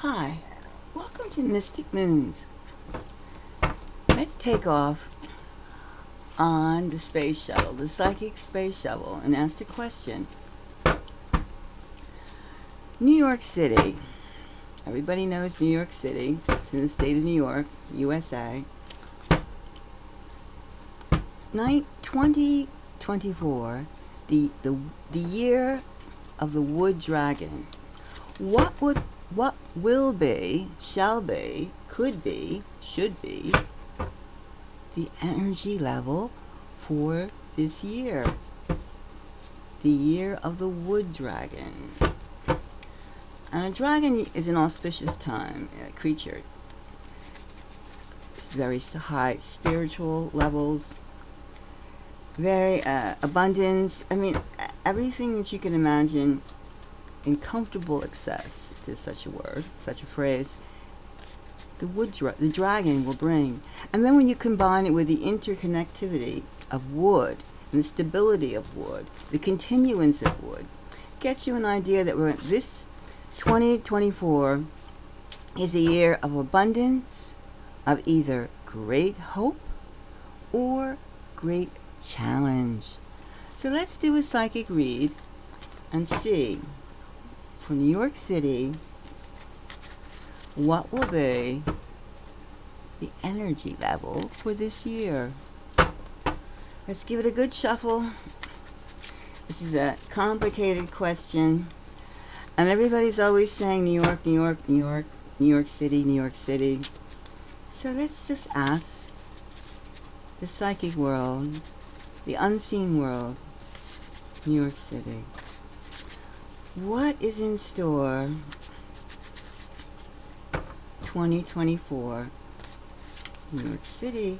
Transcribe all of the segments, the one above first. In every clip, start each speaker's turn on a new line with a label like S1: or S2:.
S1: Hi, welcome to Mystic Moons. Let's take off on the space shuttle, the psychic space shuttle, and ask the question. New York City. Everybody knows New York City. It's in the state of New York, USA. 2024, the year of the wood dragon. What will be, shall be, could be, should be the energy level for this year? The year of the wood dragon. And a dragon is an auspicious time, a creature. It's very high spiritual levels, very abundance. I mean, everything that you can imagine in comfortable excess, if there's such a word, such a phrase, the dragon will bring. And then when you combine it with the interconnectivity of wood, and the stability of wood, the continuance of wood, gets you an idea that this 2024 is a year of abundance, of either great hope or great challenge. So let's do a psychic read and see for New York City what will be the energy level for this year. Let's give it a good shuffle. This is a complicated question, and everybody's always saying New York, New York, New York, New York City, New York City. So let's just ask the psychic world, the unseen world, New York City. What is in store 2024 New York City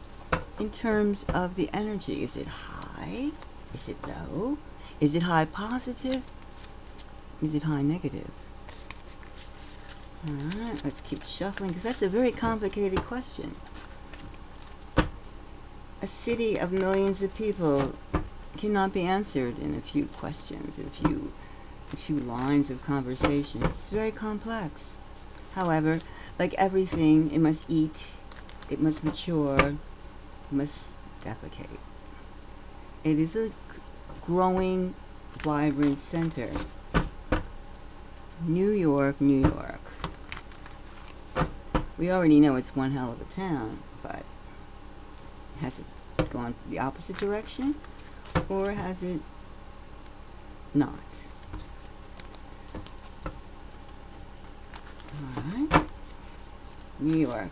S1: in terms of the energy? Is it high? Is it low? Is it high positive? Is it high negative? Alright, let's keep shuffling because that's a very complicated question. A city of millions of people cannot be answered in a few questions, in a few lines of conversation. It's very complex. However, like everything, it must eat, it must mature, it must defecate. It is a growing, vibrant center. New York, New York. We already know it's one hell of a town, but has it gone the opposite direction, or has it not? Alright. New York,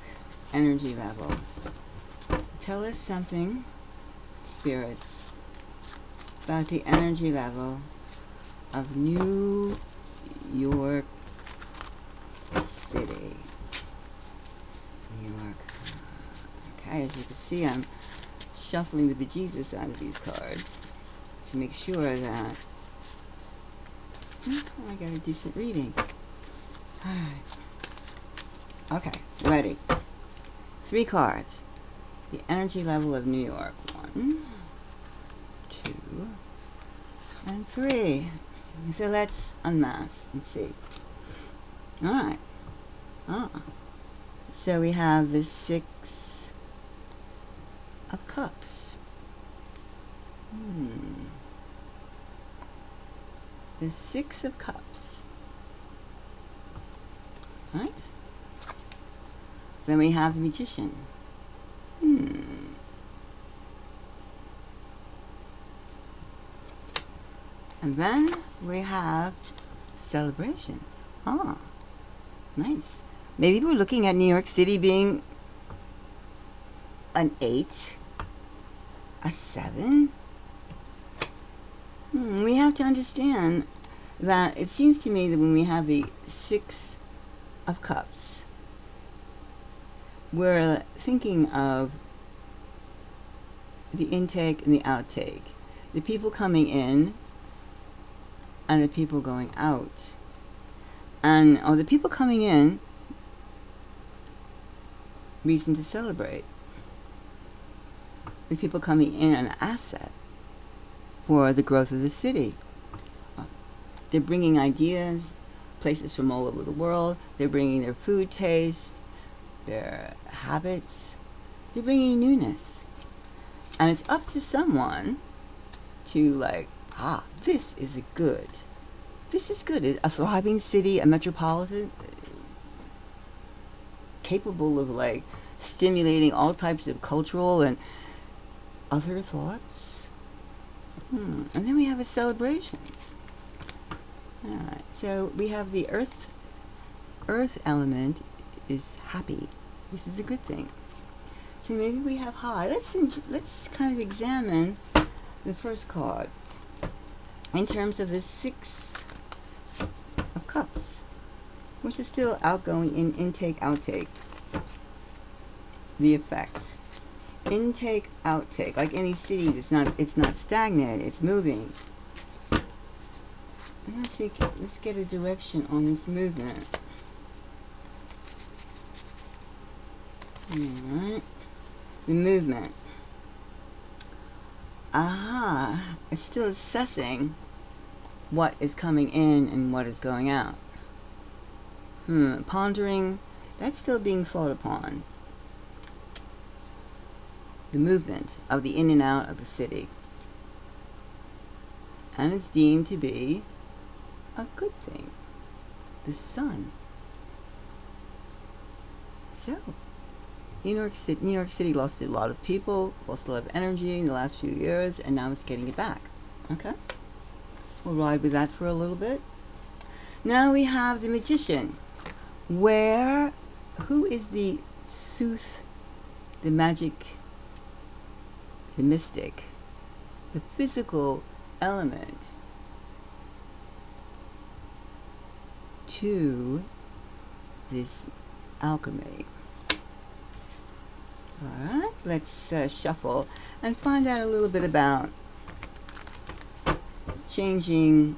S1: energy level. Tell us something, spirits, about the energy level of New York City. New York. Okay, as you can see, I'm shuffling the bejesus out of these cards to make sure that I got a decent reading. Alright. Okay, ready. 3 cards. The energy level of New York. 1, 2, and 3. So let's unmask and see. Alright. So we have the 6 of Cups. The 6 of Cups. Right? Then we have the Magician. And then we have celebrations. Nice. Maybe we're looking at New York City being an 8, a 7. We have to understand that it seems to me that when we have the 6 of Cups, we're thinking of the intake and the outtake, the people coming in and the people going out. And the people coming in, reason to celebrate. The people coming in, an asset for the growth of the city. They're bringing ideas, places from all over the world. They're bringing their food taste, their habits. They're bringing newness. And it's up to someone to like, this is good. This is good. A thriving city, a metropolitan, capable of like stimulating all types of cultural and other thoughts. And then we have a celebrations. All right. So we have the earth element is happy. This is a good thing. So maybe we have high. Let's kind of examine the first card in terms of the Six of Cups, which is still outgoing in intake, outtake. The effect. Intake, outtake. Like any city, it's not stagnant, it's moving. And let's get a direction on this movement. Alright. The movement. It's still assessing what is coming in and what is going out. Pondering, that's still being thought upon. The movement of the in and out of the city. And it's deemed to be a good thing. The sun. So, New York City lost a lot of people, lost a lot of energy in the last few years, and now it's getting it back. Okay? We'll ride with that for a little bit. Now we have the Magician. Who is the sooth, the magic, the mystic, the physical element to this alchemy? Alright, let's shuffle and find out a little bit about changing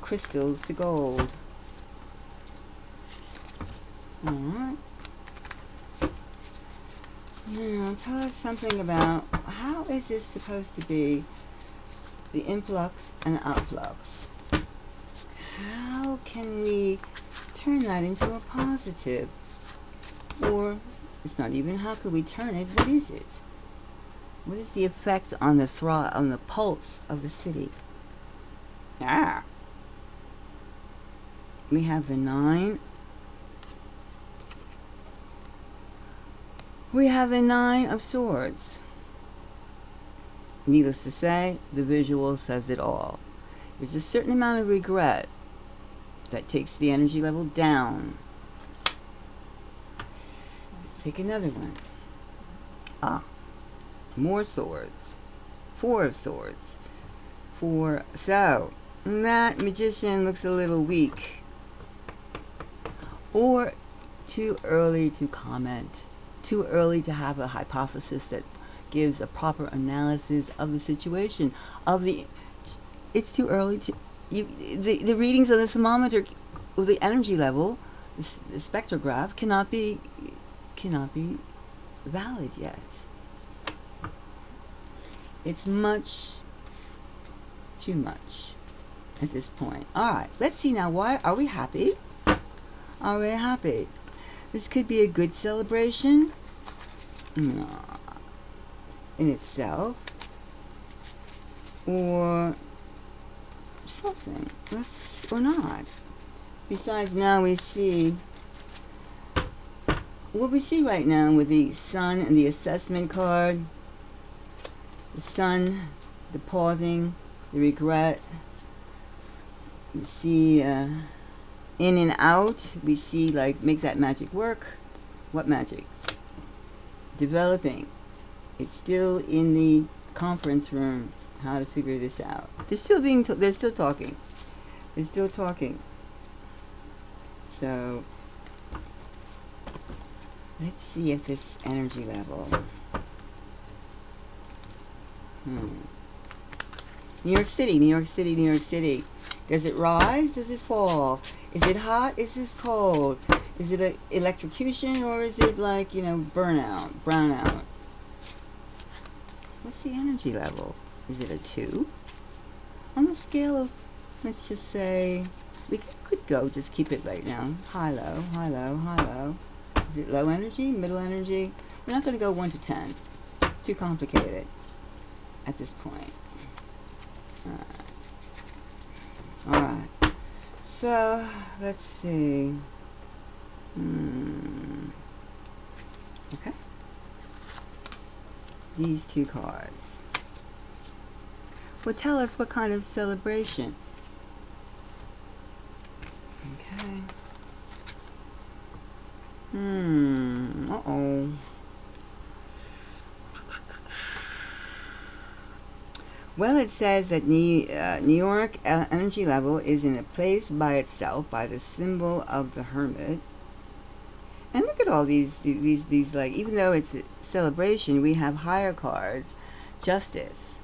S1: crystals to gold. Alright. Now, tell us something about how is this supposed to be the influx and outflux? How can we turn that into a positive? Or, it's not even how could we turn it, what is it? What is the effect on the pulse of the city? We have the 9. We have the 9 of Swords. Needless to say, the visual says it all. There's a certain amount of regret that takes the energy level down. Let's take another one. More swords. 4 of Swords. 4. So, that Magician looks a little weak. Or too early to comment. Too early to have a hypothesis that gives a proper analysis of the situation. It's too early to... The readings of the thermometer, of the energy level, the spectrograph, cannot be valid yet. It's too much at this point. Alright, let's see now. Why are we happy? Are we happy? This could be a good celebration in itself, or something. Or not. Besides, now we see what we see right now with the Sun and the assessment card. The Sun, the pausing, the regret. We see in and out. We see like make that magic work. What magic? Developing. It's still in the conference room. How to figure this out? They're still they're still talking. They're still talking. So let's see if this energy level. New York City, New York City, New York City. Does it rise? Does it fall? Is it hot? Is it cold? Is it an electrocution, or is it like, burnout, brownout? What's the energy level? Is it a 2? On the scale of, let's just say, We could go, just keep it right now. High, low, high, low, high, low. Is it low energy, middle energy? We're not going to go 1 to 10. It's too complicated at this point. Alright. So, let's see. Okay. These 2 cards will tell us what kind of celebration. Okay. Uh-oh. Well, it says that New York energy level is in a place by itself by the symbol of the Hermit. And look at all these like, even though it's a celebration, we have higher cards. Justice.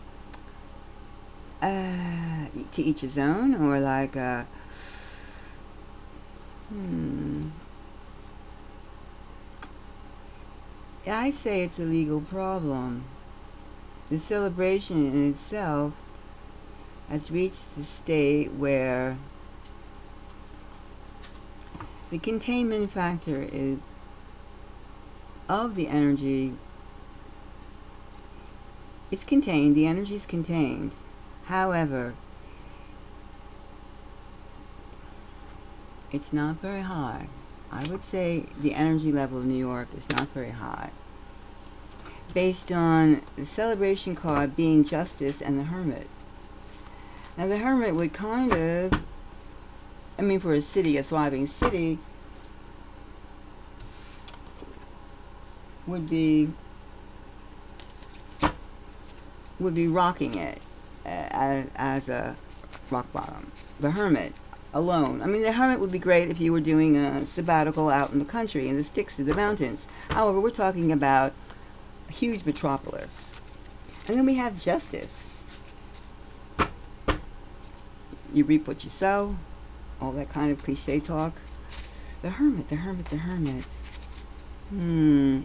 S1: To each his own, or like I say it's a legal problem. The celebration in itself has reached the state where the containment factor is of the energy is contained, the energy is contained. However, it's not very high. I would say the energy level of New York is not very high. Based on the celebration card being Justice and the Hermit. Now the Hermit would kind of, I mean, for a city, a thriving city, would be rocking it as a rock bottom. The Hermit alone. I mean, the Hermit would be great if you were doing a sabbatical out in the country, in the sticks of the mountains. However, we're talking about a huge metropolis. And then we have Justice. You reap what you sow. All that kind of cliche talk. The Hermit, the Hermit, the Hermit.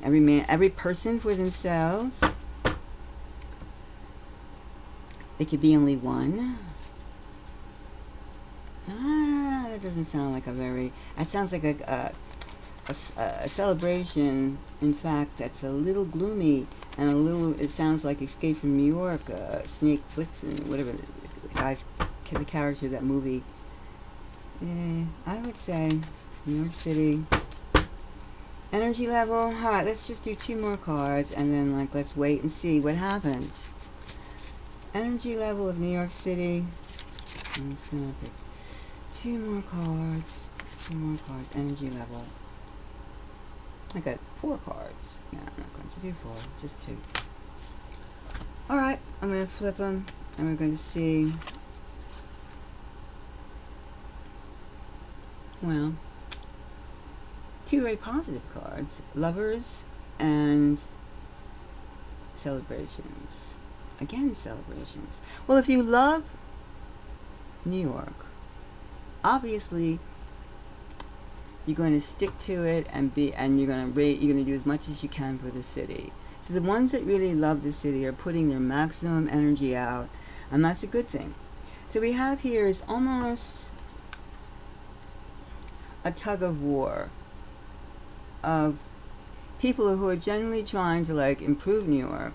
S1: Every man, every person for themselves. It could be only one. That doesn't sound like a very... That sounds like a celebration, in fact, that's a little gloomy and a little... It sounds like Escape from New York, Snake Plissken, whatever the character of that movie. I would say New York City. Energy level. Alright, let's just do 2 more cards and then, like, let's wait and see what happens. Energy level of New York City. I'm just gonna pick 2 more cards. 2 more cards. Energy level. I got 4 cards. No, I'm not going to do 4. Just 2. Alright, I'm going to flip them. And we're going to see. Well, 2 very positive cards. Lovers and celebrations. Again, celebrations. Well, if you love New York, obviously you're going to stick to it and you're going to do as much as you can for the city. So the ones that really love the city are putting their maximum energy out, and that's a good thing. So we have here is almost a tug of war of people who are generally trying to, like, improve New York.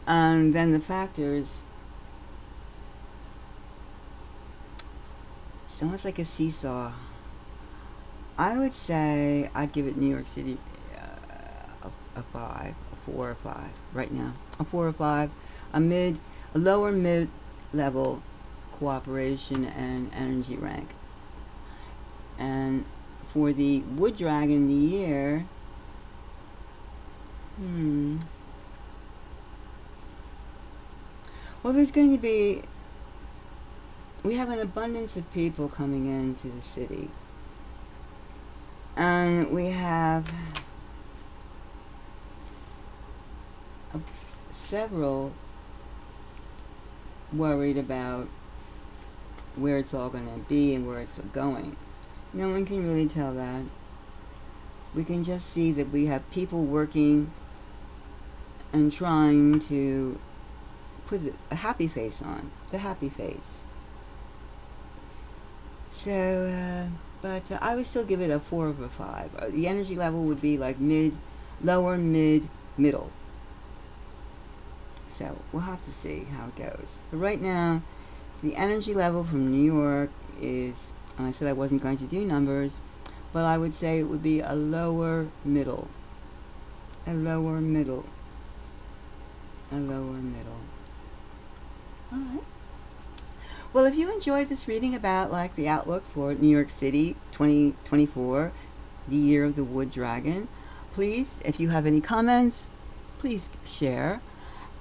S1: And then the factors, it's almost like a seesaw. I would say I'd give it New York City a 5, a 4 or 5 right now. A 4 or 5, a lower mid-level cooperation and energy rank. And for the Wood Dragon, the year, well, there's going to be, we have an abundance of people coming into the city. And we have several worried about where it's all going to be and where it's going. No one can really tell that. We can just see that we have people working and trying to put a happy face on. The happy face. So, but I would still give it a 4 over 5. The energy level would be like mid, lower, mid, middle. So we'll have to see how it goes. But right now, the energy level from New York is, and I said I wasn't going to do numbers, but I would say it would be a lower middle. A lower middle. A lower middle. All right. Well, if you enjoyed this reading about like the outlook for New York City 2024, the year of the wood dragon, please, if you have any comments, please share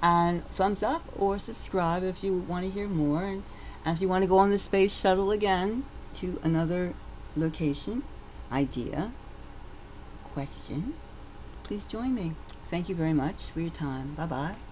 S1: and thumbs up or subscribe if you want to hear more. And if you want to go on the space shuttle again to another location, idea, question, please join me. Thank you very much for your time. Bye-bye.